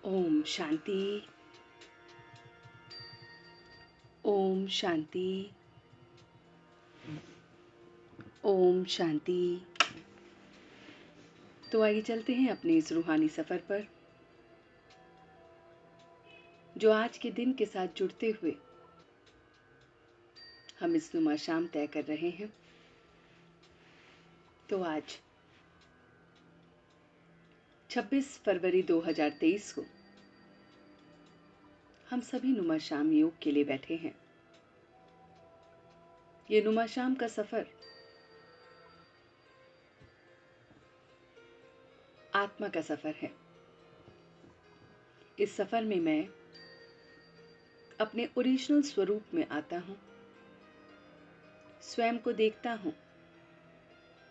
ओम शांति। ओम शांति। ओम शांति। तो आइए चलते हैं अपने इस रूहानी सफर पर, जो आज के दिन के साथ जुड़ते हुए हम इस नुमा शाम तय कर रहे हैं। तो आज 26 फरवरी 2023 को हम सभी नुमा शाम योग के लिए बैठे हैं। ये नुमा शाम का सफर आत्मा का सफर है। इस सफर में मैं अपने ओरिजिनल स्वरूप में आता हूं, स्वयं को देखता हूं,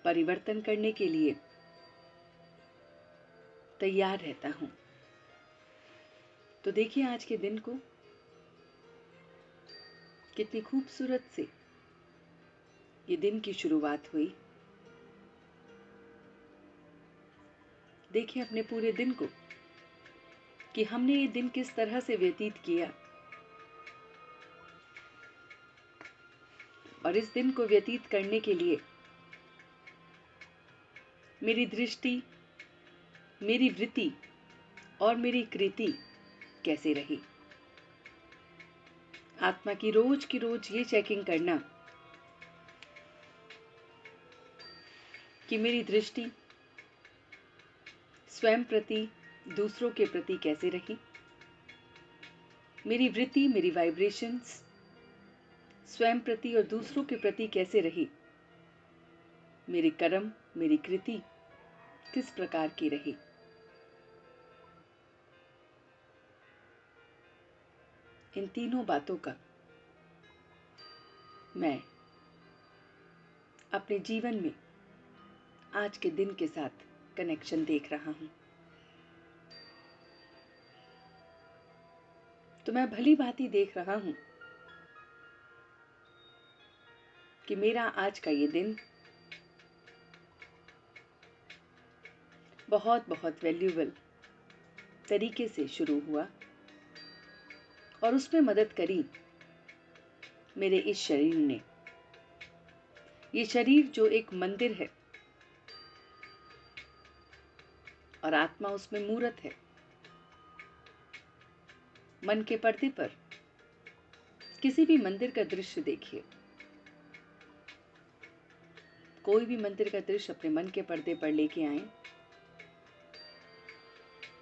परिवर्तन करने के लिए तैयार रहता हूं। तो देखिए आज के दिन को, कितनी खूबसूरत से ये दिन की शुरुआत हुई। देखिए अपने पूरे दिन को कि हमने ये दिन किस तरह से व्यतीत किया, और इस दिन को व्यतीत करने के लिए मेरी दृष्टि, मेरी वृत्ति और मेरी कृति कैसे रही। आत्मा की रोज ये चेकिंग करना कि मेरी दृष्टि स्वयं प्रति, दूसरों के प्रति कैसे रही, मेरी वृत्ति, मेरी वाइब्रेशंस स्वयं प्रति और दूसरों के प्रति कैसे रही, मेरे कर्म, मेरी कृति किस प्रकार की रही। इन तीनों बातों का मैं अपने जीवन में आज के दिन के साथ कनेक्शन देख रहा हूं। तो मैं भली भांति देख रहा हूं कि मेरा आज का ये दिन बहुत बहुत वैल्यूएबल तरीके से शुरू हुआ और उसमें मदद करी मेरे इस शरीर ने। ये शरीर जो एक मंदिर है और आत्मा उसमें मूर्त है। मन के पर्दे पर किसी भी मंदिर का दृश्य देखिए, कोई भी मंदिर का दृश्य अपने मन के पर्दे पर लेके आए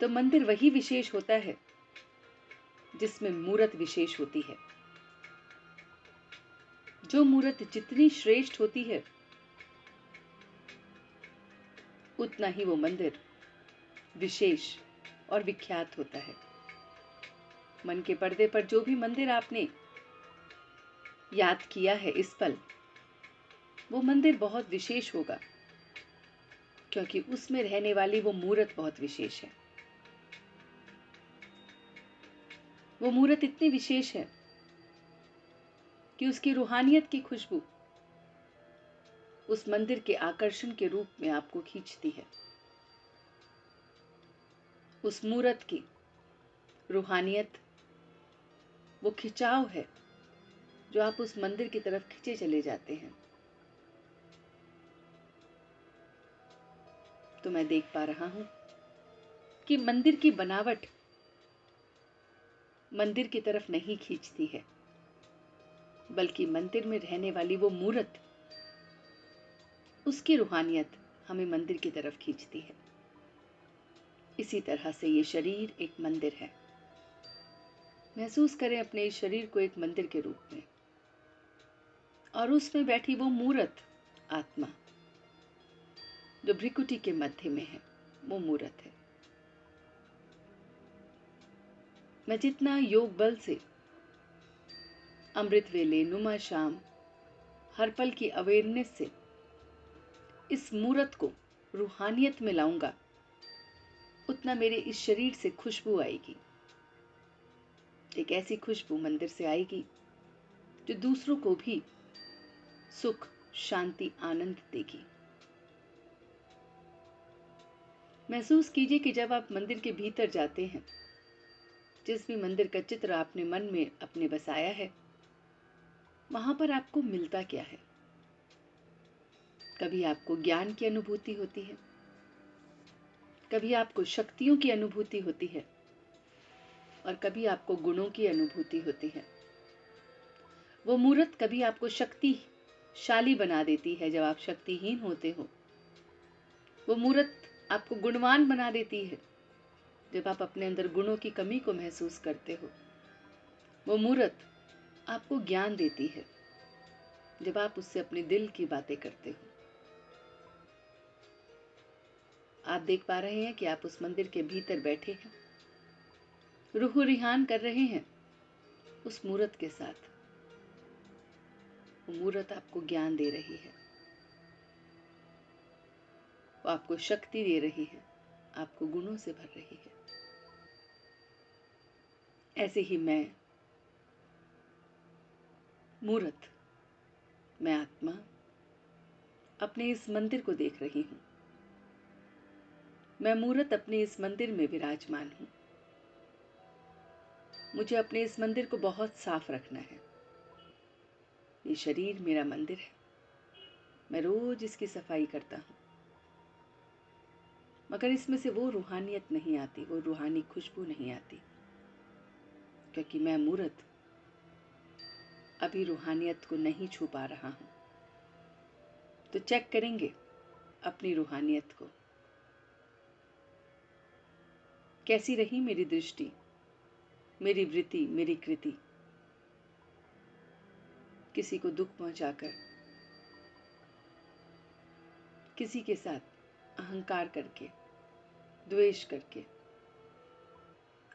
तो मंदिर वही विशेष होता है जिसमें मूर्त विशेष होती है। जो मूर्त जितनी श्रेष्ठ होती है उतना ही वो मंदिर विशेष और विख्यात होता है। मन के पर्दे पर जो भी मंदिर आपने याद किया है इस पल, वो मंदिर बहुत विशेष होगा, क्योंकि उसमें रहने वाली वो मूर्त बहुत विशेष है। वो मूर्त इतनी विशेष है कि उसकी रूहानियत की खुशबू उस मंदिर के आकर्षण के रूप में आपको खींचती है। उस मूर्त की रूहानियत वो खिंचाव है जो आप उस मंदिर की तरफ खींचे चले जाते हैं। तो मैं देख पा रहा हूं कि मंदिर की बनावट मंदिर की तरफ नहीं खींचती है, बल्कि मंदिर में रहने वाली वो मूर्त, उसकी रूहानियत हमें मंदिर की तरफ खींचती है। इसी तरह से ये शरीर एक मंदिर है। महसूस करें अपने इस शरीर को एक मंदिर के रूप में, और उसमें बैठी वो मूर्त आत्मा जो भ्रिकुटी के मध्य में है, वो मूर्त है। मैं जितना योग बल से अमृत वेले, नुमा शाम, हर पल की अवेयरनेस से इस मूर्त को रूहानियत में लाऊंगा, उतना मेरे इस शरीर से खुशबू आएगी। एक ऐसी खुशबू मंदिर से आएगी जो दूसरों को भी सुख, शांति, आनंद देगी। महसूस कीजिए कि जब आप मंदिर के भीतर जाते हैं जिस भी मंदिर का चित्र आपने मन में अपने बसाया है, वहां पर आपको मिलता क्या है? कभी आपको ज्ञान की अनुभूति होती है, कभी आपको शक्तियों की अनुभूति होती है, और कभी आपको गुणों की अनुभूति होती है। वो मूर्त कभी आपको शक्तिशाली बना देती है जब आप शक्तिहीन होते हो। वो मूर्त आपको गुणवान बना देती है जब आप अपने अंदर गुणों की कमी को महसूस करते हो। वो मूर्त आपको ज्ञान देती है जब आप उससे अपने दिल की बातें करते हो। आप देख पा रहे हैं कि आप उस मंदिर के भीतर बैठे हैं, रूह रिहान कर रहे हैं उस मूर्त के साथ। वो मूर्त आपको ज्ञान दे रही है, वो आपको शक्ति दे रही है, आपको गुणों से भर रही है। ऐसे ही मैं मूर्त, मैं आत्मा अपने इस मंदिर को देख रही हूँ। मैं मूर्त अपने इस मंदिर में विराजमान हूँ। मुझे अपने इस मंदिर को बहुत साफ रखना है। ये शरीर मेरा मंदिर है, मैं रोज इसकी सफाई करता हूँ, मगर इसमें से वो रूहानियत नहीं आती, वो रूहानी खुशबू नहीं आती, क्योंकि मैं मूर्त अभी रूहानियत को नहीं छू पा रहा हूँ। तो चेक करेंगे अपनी रूहानियत को। कैसी रही मेरी दृष्टि, मेरी वृत्ति, मेरी कृति? किसी को दुख पहुंचाकर, किसी के साथ अहंकार करके, द्वेष करके,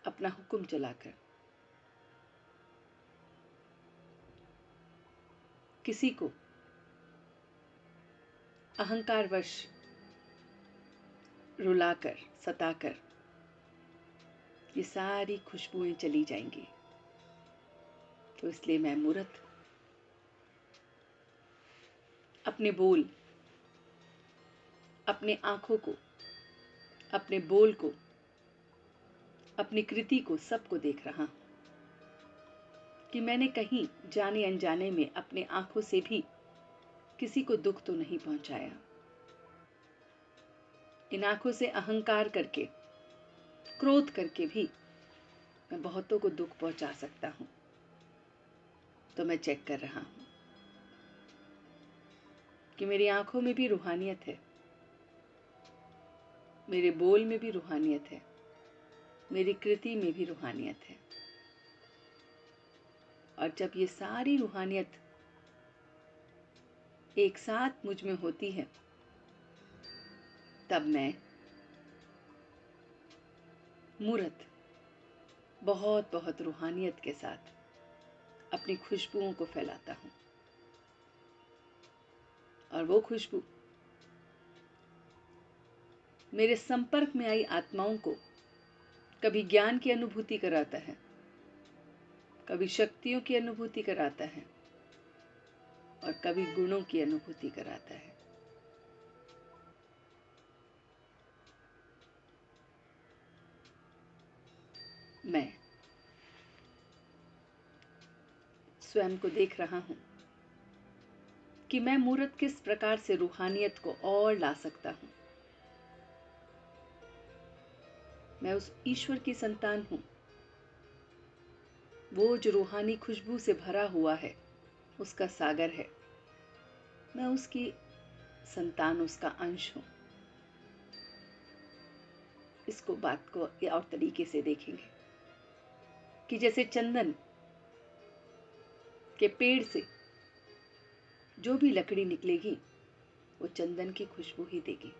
अपना हुक्म चलाकर, किसी को अहंकारवश रुलाकर, सताकर, ये सारी खुशबुएं चली जाएंगी। तो इसलिए मैं मूर्त अपने बोल, अपने आंखों को, अपने बोल को, अपनी कृति को, सबको देख रहा हूं कि मैंने कहीं जाने अनजाने में अपने आंखों से भी किसी को दुख तो नहीं पहुंचाया। इन आंखों से अहंकार करके, क्रोध करके भी मैं बहुतों को दुख पहुंचा सकता हूं। तो मैं चेक कर रहा हूं कि मेरी आंखों में भी रूहानियत है, मेरे बोल में भी रूहानियत है, मेरी कृति में भी रूहानियत है। और जब ये सारी रूहानियत एक साथ मुझ में होती है, तब मैं मूर्त बहुत बहुत रूहानियत के साथ अपनी खुशबुओं को फैलाता हूं। और वो खुशबू मेरे संपर्क में आई आत्माओं को कभी ज्ञान की अनुभूति कराता है, कभी शक्तियों की अनुभूति कराता है, और कभी गुणों की अनुभूति कराता है। मैं स्वयं को देख रहा हूं कि मैं मूर्त किस प्रकार से रूहानियत को और ला सकता हूं। मैं उस ईश्वर की संतान हूं, वो जो रूहानी खुशबू से भरा हुआ है, उसका सागर है। मैं उसकी संतान, उसका अंश हूं। इसको बात को और तरीके से देखेंगे कि जैसे चंदन के पेड़ से जो भी लकड़ी निकलेगी वो चंदन की खुशबू ही देगी।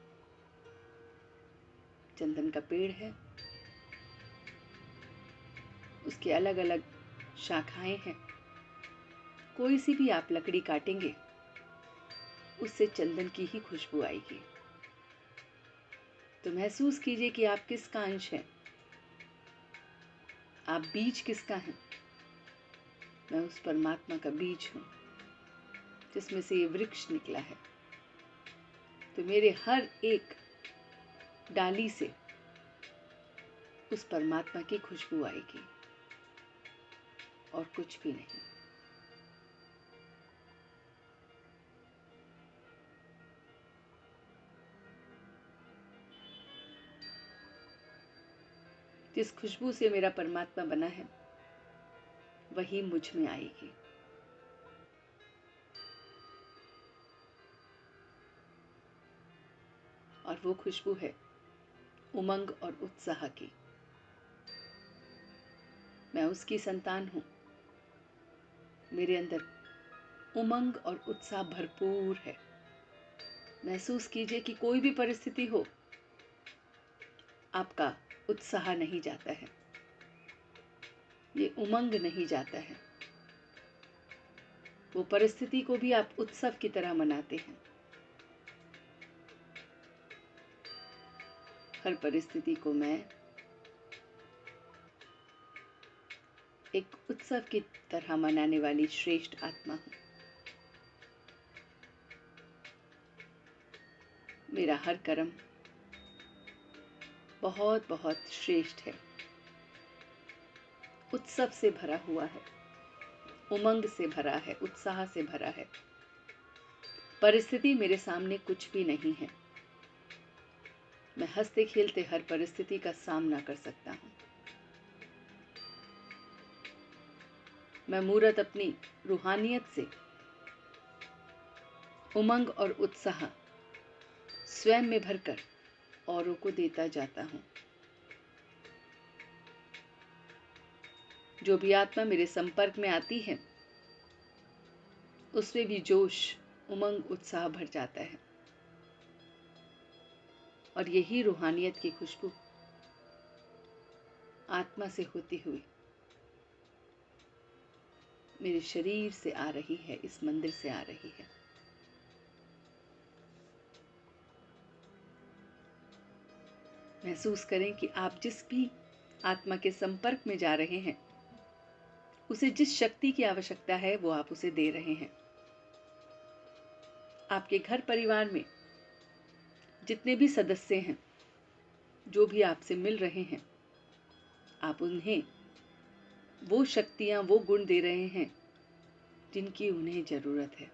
चंदन का पेड़ है, उसके अलग अलग शाखाएं हैं। कोई सी भी आप लकड़ी काटेंगे उससे चंदन की ही खुशबू आएगी। तो महसूस कीजिए कि आप किसका अंश हैं, आप बीज किसका हैं। मैं उस परमात्मा का बीज हूं जिसमें से ये वृक्ष निकला है। तो मेरे हर एक डाली से उस परमात्मा की खुशबू आएगी। और कुछ भी नहीं। जिस खुशबू से मेरा परमात्मा बना है वही मुझ में आएगी। और वो खुशबू है उमंग और उत्साह की। मैं उसकी संतान हूं। मेरे अंदर उमंग और उत्साह भरपूर है। महसूस कीजिए कि कोई भी परिस्थिति हो, आपका उत्साह नहीं जाता है, ये उमंग नहीं जाता है। वो परिस्थिति को भी आप उत्सव की तरह मनाते हैं। हर परिस्थिति को मैं एक उत्सव की तरह मनाने वाली श्रेष्ठ आत्मा हूं। मेरा हर कर्म बहुत बहुत श्रेष्ठ है, उत्सव से भरा हुआ है, उमंग से भरा है, उत्साह से भरा है। परिस्थिति मेरे सामने कुछ भी नहीं है। मैं हंसते खेलते हर परिस्थिति का सामना कर सकता हूं। मैं मूरत अपनी रूहानियत से उमंग और उत्साह स्वयं में भरकर औरों को देता जाता हूं। जो भी आत्मा मेरे संपर्क में आती है उसमें भी जोश, उमंग, उत्साह भर जाता है। और यही रूहानियत की खुशबू आत्मा से होती हुई मेरे शरीर से आ रही है, इस मंदिर से आ रही है। महसूस करें कि आप जिस भी आत्मा के संपर्क में जा रहे हैं उसे जिस शक्ति की आवश्यकता है वो आप उसे दे रहे हैं। आपके घर परिवार में जितने भी सदस्य हैं, जो भी आपसे मिल रहे हैं, आप उन्हें वो शक्तियां, वो गुण दे रहे हैं जिनकी उन्हें जरूरत है।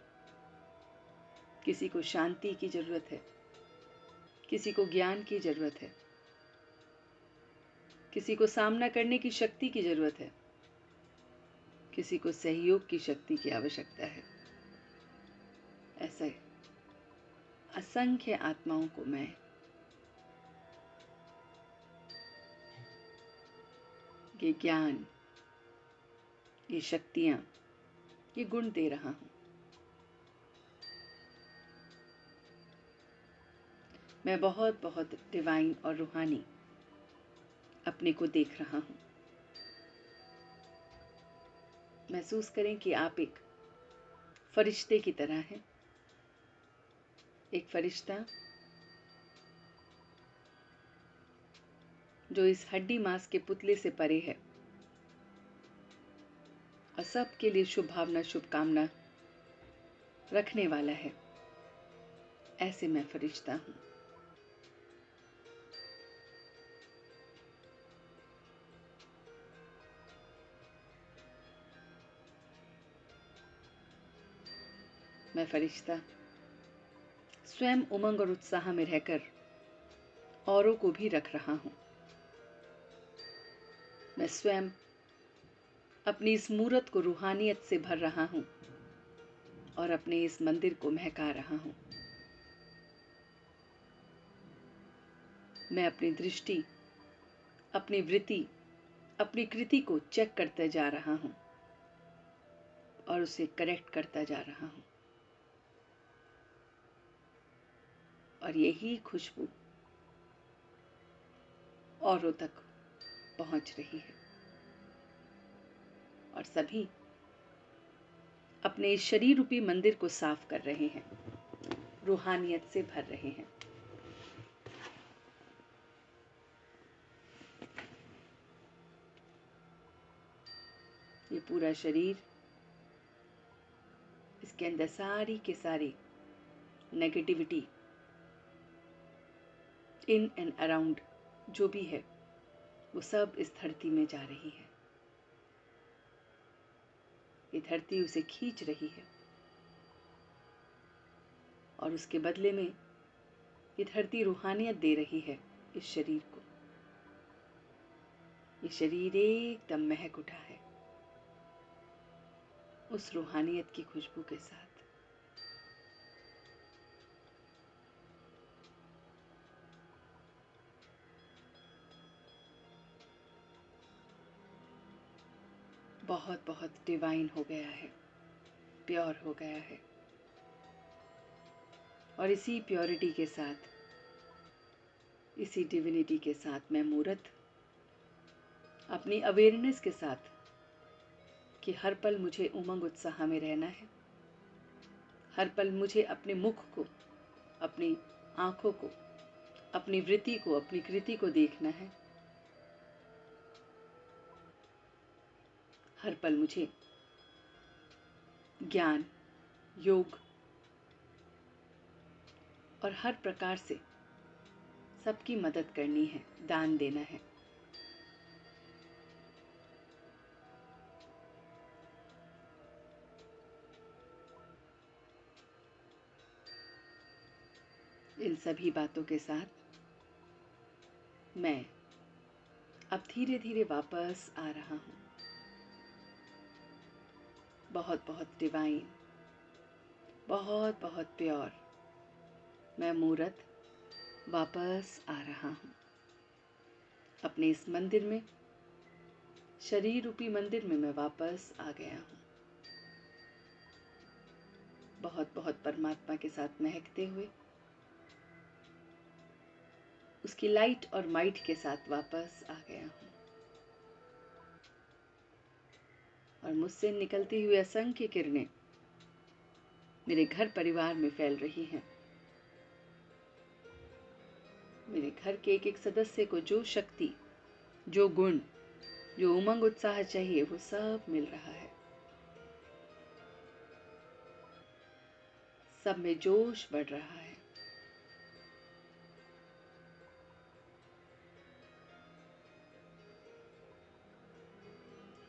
किसी को शांति की जरूरत है, किसी को ज्ञान की जरूरत है, किसी को सामना करने की शक्ति की जरूरत है, किसी को सहयोग की शक्ति की आवश्यकता है। ऐसे असंख्य आत्माओं को मैं ये ज्ञान, ये शक्तियां, ये गुण दे रहा हूं। मैं बहुत बहुत डिवाइन और रूहानी अपने को देख रहा हूं। महसूस करें कि आप एक फरिश्ते की तरह हैं। एक फरिश्ता जो इस हड्डी मांस के पुतले से परे है और सबके लिए शुभ भावना, शुभकामना रखने वाला है। ऐसे मैं फरिश्ता हूं। मैं फरिश्ता स्वयं उमंग और उत्साह में रहकर औरों को भी रख रहा हूं। मैं स्वयं अपनी इस मूरत को रूहानियत से भर रहा हूं और अपने इस मंदिर को महका रहा हूं। मैं अपनी दृष्टि, अपनी वृत्ति, अपनी कृति को चेक करते जा रहा हूं और उसे करेक्ट करता जा रहा हूं। और यही खुशबू औरों तक पहुंच रही है और सभी अपने इस शरीर रूपी मंदिर को साफ कर रहे हैं, रूहानियत से भर रहे हैं। ये पूरा शरीर, इसके अंदर सारी के सारी नेगेटिविटी इन एंड अराउंड जो भी है वो सब इस धरती में जा रही है। ये धरती उसे खींच रही है और उसके बदले में ये धरती रूहानियत दे रही है इस शरीर को। ये शरीर एकदम महक उठा है उस रूहानियत की खुशबू के साथ। बहुत बहुत डिवाइन हो गया है, प्योर हो गया है। और इसी प्योरिटी के साथ, इसी डिविनिटी के साथ मैं मूरत अपनी अवेयरनेस के साथ कि हर पल मुझे उमंग उत्साह में रहना है, हर पल मुझे अपने मुख को, अपनी आंखों को, अपनी वृत्ति को, अपनी कृति को देखना है। हर पल मुझे ज्ञान, योग और हर प्रकार से सबकी मदद करनी है, दान देना है। इन सभी बातों के साथ मैं अब धीरे धीरे वापस आ रहा हूँ, बहुत बहुत डिवाइन, बहुत बहुत प्योर। मैं मूरत वापस आ रहा हूँ अपने इस मंदिर में, शरीर रूपी मंदिर में मैं वापस आ गया हूँ। बहुत बहुत परमात्मा के साथ महकते हुए, उसकी लाइट और माइट के साथ वापस आ गया हूँ। और मुझसे निकलती हुई असंख्य किरणें मेरे घर परिवार में फैल रही हैं। मेरे घर के एक एक सदस्य को जो शक्ति, जो गुण, जो उमंग उत्साह चाहिए, वो सब मिल रहा है। सब में जोश बढ़ रहा है।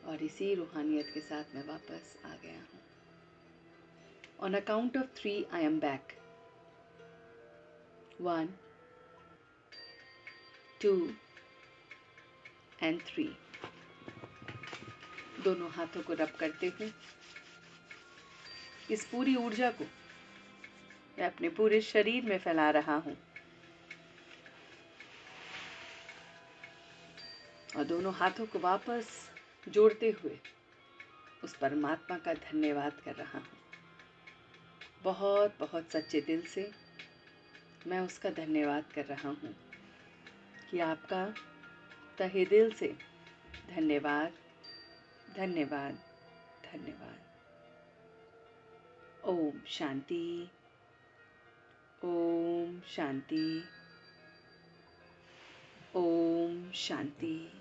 और इसी रूहानियत के साथ मैं वापस आ गया हूँ। On a count of 3, I am back. 1, 2 and 3. दोनों हाथों को रब करते हुए इस पूरी ऊर्जा को मैं अपने पूरे शरीर में फैला रहा हूँ और दोनों हाथों को वापस जोड़ते हुए उस परमात्मा का धन्यवाद कर रहा हूँ। बहुत बहुत सच्चे दिल से मैं उसका धन्यवाद कर रहा हूँ कि आपका तहे दिल से धन्यवाद, धन्यवाद, धन्यवाद। ओम शांति, ओम शांति, ओम शांति।